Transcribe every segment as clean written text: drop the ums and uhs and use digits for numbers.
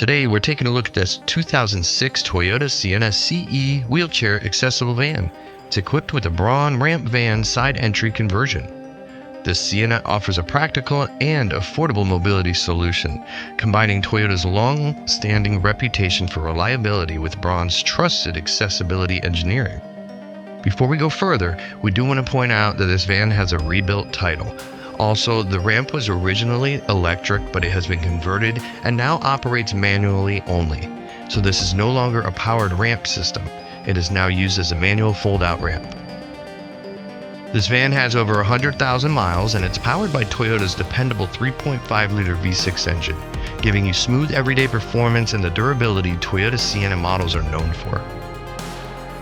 Today, we're taking a look at this 2006 Toyota Sienna CE wheelchair accessible van. It's equipped with a Braun Rampvan side entry conversion. The Sienna offers a practical and affordable mobility solution, combining Toyota's long-standing reputation for reliability with Braun's trusted accessibility engineering. Before we go further, we do want to point out that this van has a rebuilt title. Also, the ramp was originally electric, but it has been converted and now operates manually only. So this is no longer a powered ramp system. It is now used as a manual fold-out ramp. This van has over 100,000 miles and it's powered by Toyota's dependable 3.5-liter V6 engine, giving you smooth everyday performance and the durability Toyota Sienna models are known for.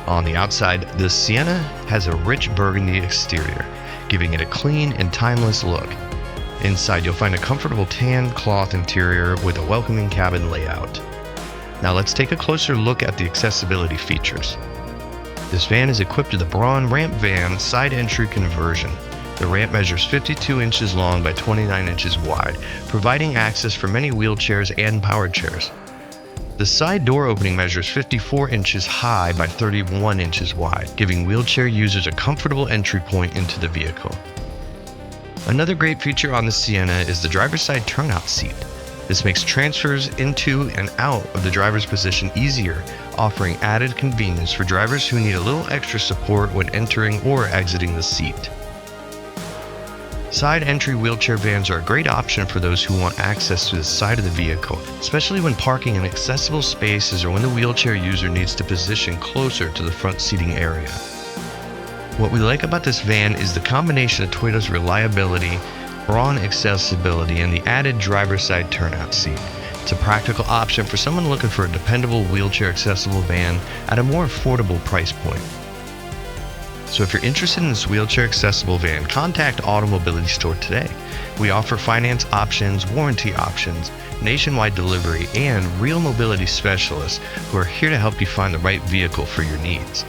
On the outside, the Sienna has a rich burgundy exterior, giving it a clean and timeless look. Inside, you'll find a comfortable tan cloth interior with a welcoming cabin layout. Now let's take a closer look at the accessibility features. This van is equipped with a Braun Rampvan side entry conversion. The ramp measures 52 inches long by 29 inches wide, providing access for many wheelchairs and powered chairs. The side door opening measures 54 inches high by 31 inches wide, giving wheelchair users a comfortable entry point into the vehicle. Another great feature on the Sienna is the driver's side turnout seat. This makes transfers into and out of the driver's position easier, offering added convenience for drivers who need a little extra support when entering or exiting the seat. Side entry wheelchair vans are a great option for those who want access to the side of the vehicle, especially when parking in accessible spaces or when the wheelchair user needs to position closer to the front seating area. What we like about this van is the combination of Toyota's reliability, Braun accessibility, and the added driver's side turnout seat. It's a practical option for someone looking for a dependable wheelchair accessible van at a more affordable price point. So if you're interested in this wheelchair accessible van, contact Auto Mobility Store today. We offer finance options, warranty options, nationwide delivery, and real mobility specialists who are here to help you find the right vehicle for your needs.